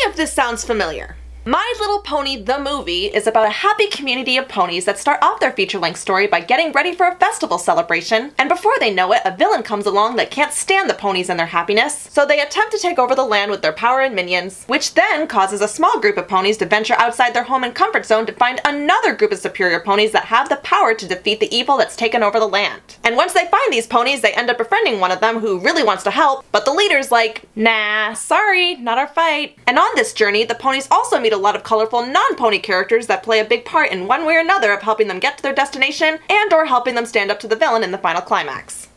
if this sounds familiar. My Little Pony the movie is about a happy community of ponies that start off their feature-length story by getting ready for a festival celebration, and before they know it, a villain comes along that can't stand the ponies and their happiness, so they attempt to take over the land with their power and minions, which then causes a small group of ponies to venture outside their home and comfort zone to find another group of superior ponies that have the power to defeat the evil that's taken over the land. And once they find these ponies, they end up befriending one of them who really wants to help, but the leader's like, nah, sorry, not our fight. And on this journey, the ponies also meet a lot of colorful non-pony characters that play a big part in one way or another of helping them get to their destination and or helping them stand up to the villain in the final climax.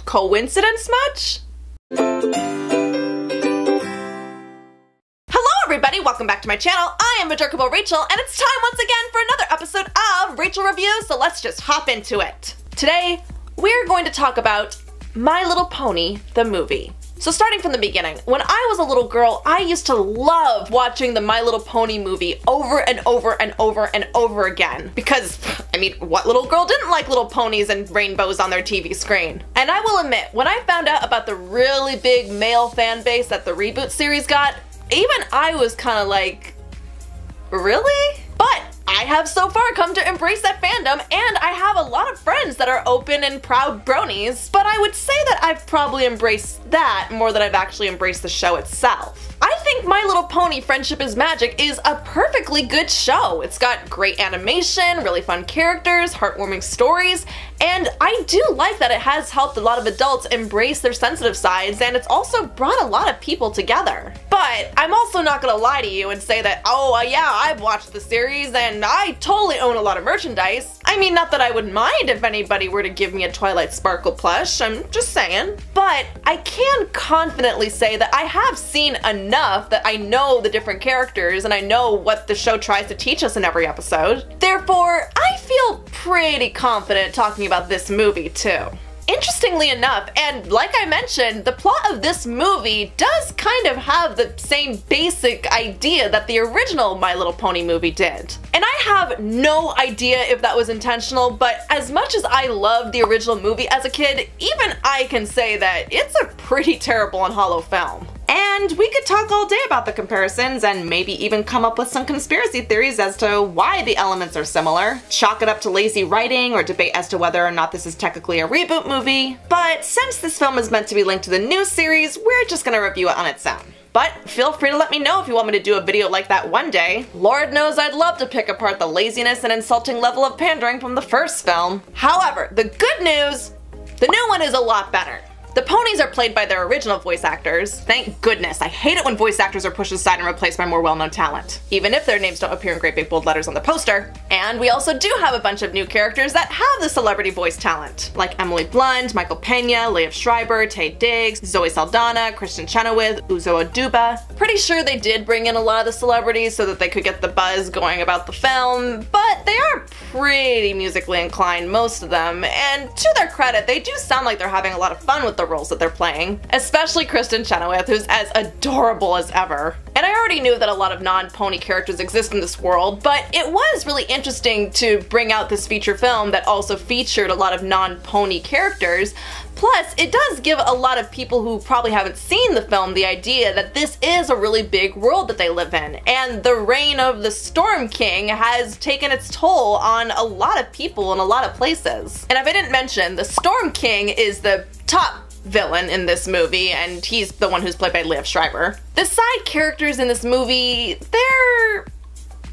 Coincidence much? Hello everybody, welcome back to my channel. I am Adorkable Rachel and it's time once again for another episode of Rachel Reviews, so let's just hop into it. Today, we're going to talk about My Little Pony the movie. So starting from the beginning, when I was a little girl, I used to love watching the My Little Pony movie over and over and over and over again. Because, I mean, what little girl didn't like little ponies and rainbows on their TV screen? And I will admit, when I found out about the really big male fan base that the reboot series got, even I was kind of like, really? But I have so far come to embrace that fandom, and I have a lot of friends that are open and proud bronies, but I would say that I've probably embraced that more than I've actually embraced the show itself. I think My Little Pony Friendship is Magic is a perfectly good show. It's got great animation, really fun characters, heartwarming stories, and I do like that it has helped a lot of adults embrace their sensitive sides, and it's also brought a lot of people together. But I'm also not gonna lie to you and say that, oh yeah, I've watched the series and I totally own a lot of merchandise. I mean, not that I would mind if anybody were to give me a Twilight Sparkle plush, I'm just saying. But I can confidently say that I have seen enough that I know the different characters and I know what the show tries to teach us in every episode. Therefore, I feel pretty confident talking about this movie too. Interestingly enough, and like I mentioned, the plot of this movie does kind of have the same basic idea that the original My Little Pony movie did. And I have no idea if that was intentional, but as much as I loved the original movie as a kid, even I can say that it's a pretty terrible and hollow film. And we could talk all day about the comparisons and maybe even come up with some conspiracy theories as to why the elements are similar, chalk it up to lazy writing, or debate as to whether or not this is technically a reboot movie. But since this film is meant to be linked to the new series, we're just gonna review it on its own. But feel free to let me know if you want me to do a video like that one day. Lord knows I'd love to pick apart the laziness and insulting level of pandering from the first film. However, the good news, the new one is a lot better. The ponies are played by their original voice actors. Thank goodness. I hate it when voice actors are pushed aside and replaced by more well-known talent, even if their names don't appear in great big bold letters on the poster. And we also do have a bunch of new characters that have the celebrity voice talent, like Emily Blunt, Michael Peña, Liev Schreiber, Taye Diggs, Zoe Saldana, Kristin Chenoweth, Aduba. Pretty sure they did bring in a lot of the celebrities so that they could get the buzz going about the film, but they are pretty musically inclined, most of them, and to their credit, they do sound like they're having a lot of fun with the roles that they're playing, especially Kristin Chenoweth, who's as adorable as ever. And I already knew that a lot of non-pony characters exist in this world, but it was really interesting to bring out this feature film that also featured a lot of non-pony characters. Plus, it does give a lot of people who probably haven't seen the film the idea that this is a really big world that they live in, and the reign of the Storm King has taken its toll on a lot of people in a lot of places. And if I didn't mention, the Storm King is the top villain in this movie, and he's the one who's played by Liev Schreiber. The side characters in this movie, they're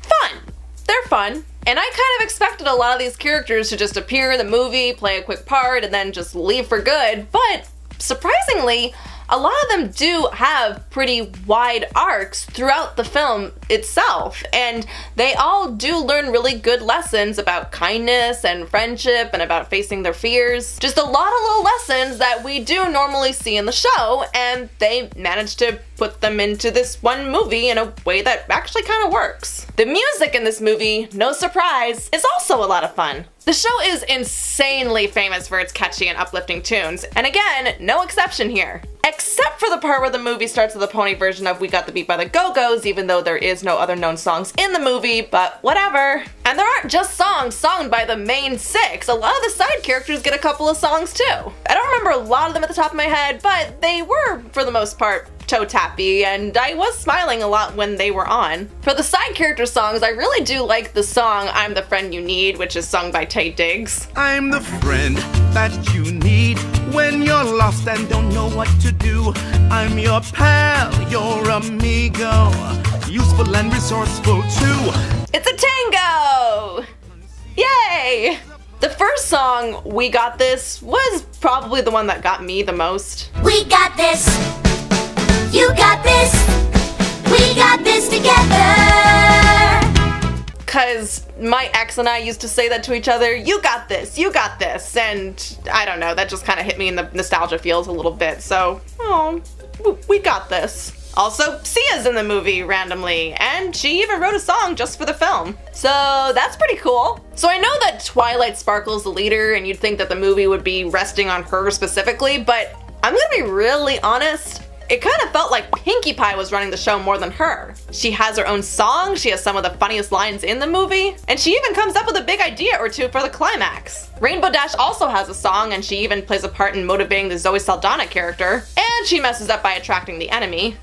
fun. They're fun. And I kind of expected a lot of these characters to just appear in the movie, play a quick part, and then just leave for good, but surprisingly, a lot of them do have pretty wide arcs throughout the film itself, and they all do learn really good lessons about kindness and friendship and about facing their fears. Just a lot of little lessons that we do normally see in the show, and they managed to put them into this one movie in a way that actually kind of works. The music in this movie, no surprise, is also a lot of fun. The show is insanely famous for its catchy and uplifting tunes, and again, no exception here. Except for the part where the movie starts with a pony version of We Got the Beat by the Go-Go's, even though there is no other known songs in the movie, but whatever. And there aren't just songs sung by the main six, a lot of the side characters get a couple of songs too. I don't remember a lot of them at the top of my head, but they were, for the most part, toe-tappy, and I was smiling a lot when they were on. For the side character songs, I really do like the song I'm the Friend You Need, which is sung by Taye. I'm the friend that you need when you're lost and don't know what to do. I'm your pal, your amigo, useful and resourceful too. It's a tango! Yay! The first song, We Got This, was probably the one that got me the most. We got this, you got this, we got this together. Cause my ex and I used to say that to each other, you got this, and I don't know, that just kind of hit me in the nostalgia feels a little bit, so, oh, we got this. Also, Sia's in the movie randomly, and she even wrote a song just for the film. So that's pretty cool. So I know that Twilight Sparkle's the leader, and you'd think that the movie would be resting on her specifically, but I'm gonna be really honest, it kind of felt like Pinkie Pie was running the show more than her. She has her own song, she has some of the funniest lines in the movie, and she even comes up with a big idea or two for the climax. Rainbow Dash also has a song, and she even plays a part in motivating the Zoe Saldana character, and she messes up by attracting the enemy.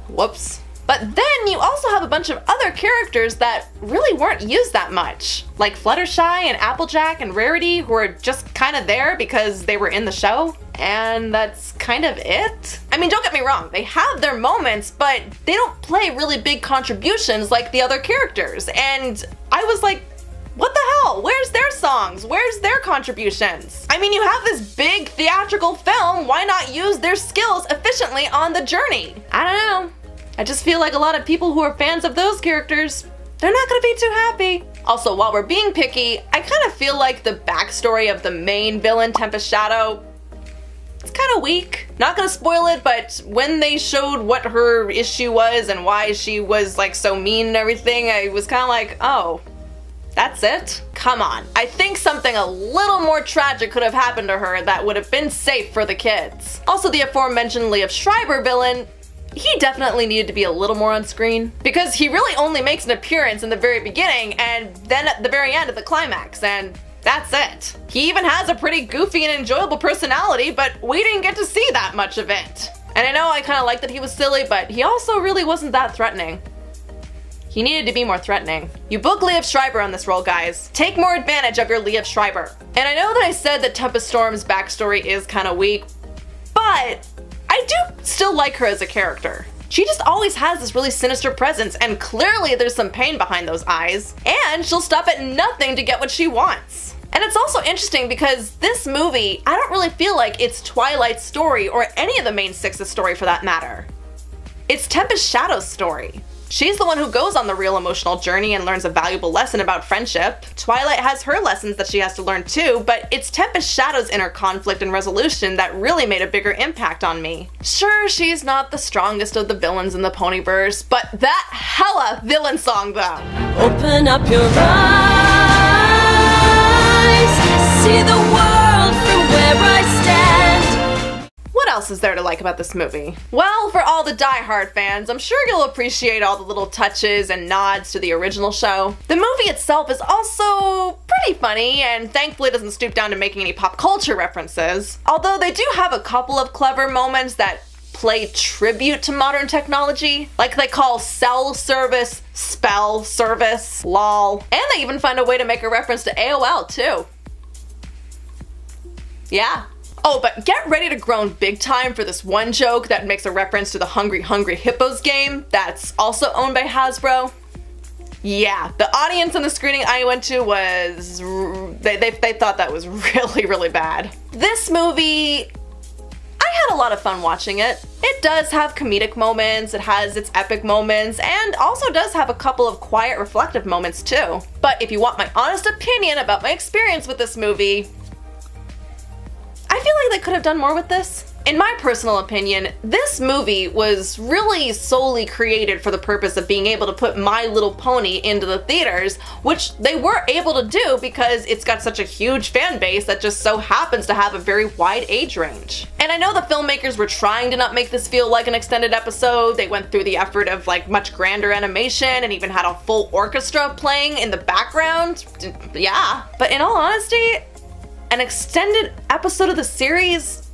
Whoops. But then you also have a bunch of other characters that really weren't used that much, like Fluttershy and Applejack and Rarity, who are just kind of there because they were in the show, and that's kind of it. I mean, don't get me wrong, they have their moments, but they don't play really big contributions like the other characters, and I was like, what the hell? Where's their songs? Where's their contributions? I mean, you have this big theatrical film, why not use their skills efficiently on the journey? I don't know. I just feel like a lot of people who are fans of those characters, they're not gonna be too happy. Also, while we're being picky, I kind of feel like the backstory of the main villain, Tempest Shadow, it's kind of weak. Not gonna spoil it, but when they showed what her issue was and why she was like so mean and everything, I was kind of like, oh, that's it? Come on. I think something a little more tragic could have happened to her that would have been safe for the kids. Also, the aforementioned Liev Schreiber villain, he definitely needed to be a little more on screen, because he really only makes an appearance in the very beginning and then at the very end of the climax, and that's it. He even has a pretty goofy and enjoyable personality, but we didn't get to see that much of it. And I know I kind of liked that he was silly, but he also really wasn't that threatening. He needed to be more threatening. You book Liev Schreiber on this role, guys. Take more advantage of your Liev Schreiber. And I know that I said that Tempest Storm's backstory is kind of weak, but I do still like her as a character. She just always has this really sinister presence, and clearly there's some pain behind those eyes, and she'll stop at nothing to get what she wants. And it's also interesting because this movie, I don't really feel like it's Twilight's story or any of the main six's story for that matter. It's Tempest Shadow's story. She's the one who goes on the real emotional journey and learns a valuable lesson about friendship. Twilight has her lessons that she has to learn too, but it's Tempest Shadow's inner conflict and resolution that really made a bigger impact on me. Sure, she's not the strongest of the villains in the Ponyverse, but that hella villain song though. Open up your eyes, see the world from where I stand. What else is there to like about this movie? Well, for all the die-hard fans, I'm sure you'll appreciate all the little touches and nods to the original show. The movie itself is also pretty funny, and thankfully doesn't stoop down to making any pop culture references. Although they do have a couple of clever moments that play tribute to modern technology. Like they call cell service spell service, lol. And they even find a way to make a reference to AOL too. Yeah. Oh, but get ready to groan big time for this one joke that makes a reference to the Hungry Hungry Hippos game that's also owned by Hasbro. Yeah, the audience in the screening I went to was... they thought that was really, really bad. This movie... I had a lot of fun watching it. It does have comedic moments, it has its epic moments, and also does have a couple of quiet, reflective moments too. But if you want my honest opinion about my experience with this movie, I feel like they could have done more with this. In my personal opinion, this movie was really solely created for the purpose of being able to put My Little Pony into the theaters, which they were able to do because it's got such a huge fan base that just so happens to have a very wide age range. And I know the filmmakers were trying to not make this feel like an extended episode. They went through the effort of like much grander animation and even had a full orchestra playing in the background. Yeah. But in all honesty, an extended episode of the series,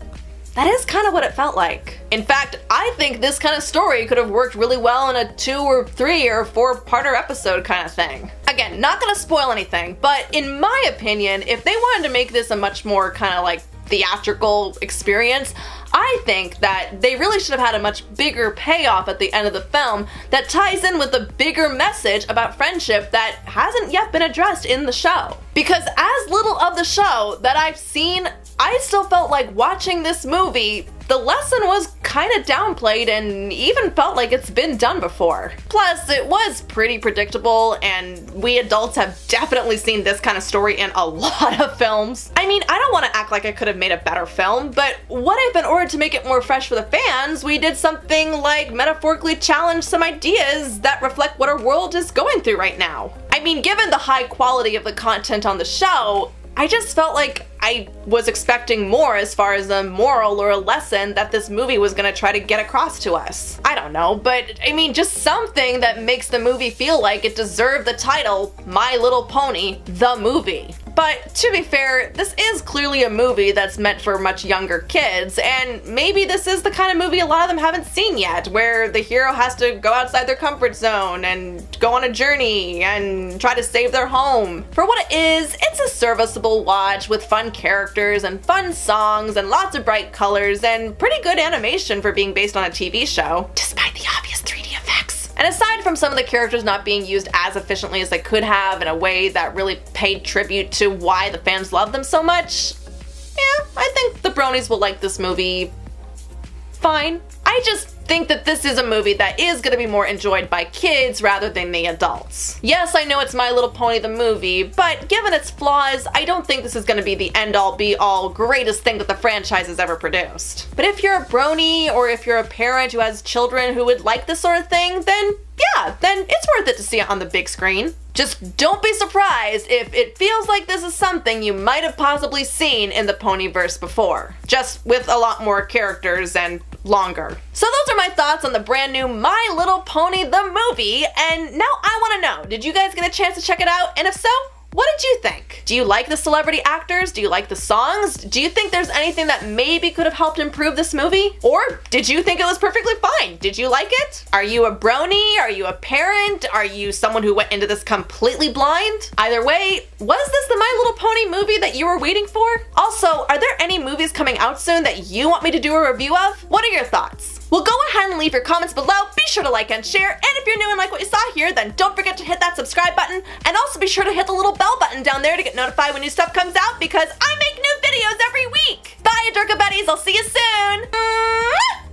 that is kind of what it felt like. In fact, I think this kind of story could have worked really well in a 2 or 3 or 4-parter episode kind of thing. Again, not gonna spoil anything, but in my opinion, if they wanted to make this a much more kind of like theatrical experience, I think that they really should have had a much bigger payoff at the end of the film that ties in with a bigger message about friendship that hasn't yet been addressed in the show. Because as little of the show that I've seen, I still felt like watching this movie, the lesson was kind of downplayed and even felt like it's been done before. Plus, it was pretty predictable, and we adults have definitely seen this kind of story in a lot of films. I mean, I don't want to act like I could have made a better film, but what if in order to make it more fresh for the fans, we did something like metaphorically challenge some ideas that reflect what our world is going through right now? I mean, given the high quality of the content on the show, I just felt like I was expecting more as far as a moral or a lesson that this movie was gonna try to get across to us. I don't know, but I mean, just something that makes the movie feel like it deserved the title My Little Pony, the movie. But to be fair, this is clearly a movie that's meant for much younger kids, and maybe this is the kind of movie a lot of them haven't seen yet, where the hero has to go outside their comfort zone and go on a journey and try to save their home. For what it is, it's a serviceable watch with fun characters and fun songs and lots of bright colors and pretty good animation for being based on a TV show, despite the obvious 3D effects. And aside from some of the characters not being used as efficiently as they could have in a way that really paid tribute to why the fans love them so much, yeah, I think the bronies will like this movie fine. I just think that this is a movie that is going to be more enjoyed by kids rather than the adults. Yes, I know it's My Little Pony the movie, but given its flaws, I don't think this is going to be the end-all be-all greatest thing that the franchise has ever produced. But if you're a brony, or if you're a parent who has children who would like this sort of thing, then yeah, then it's worth it to see it on the big screen. Just don't be surprised if it feels like this is something you might have possibly seen in the Ponyverse before, just with a lot more characters and longer. So those are my thoughts on the brand new My Little Pony the movie, and now I want to know, did you guys get a chance to check it out? And if so, what did you think? Do you like the celebrity actors? Do you like the songs? Do you think there's anything that maybe could have helped improve this movie? Or did you think it was perfectly fine? Did you like it? Are you a brony? Are you a parent? Are you someone who went into this completely blind? Either way, was this the My Little Pony movie that you were waiting for? Also, are there any movies coming out soon that you want me to do a review of? What are your thoughts? Well, go ahead and leave your comments below, be sure to like and share, and if you're new and like what you saw here, then don't forget to hit that subscribe button, and also be sure to hit the little bell button down there to get notified when new stuff comes out, because I make new videos every week! Bye, Adorkable Buddies, I'll see you soon!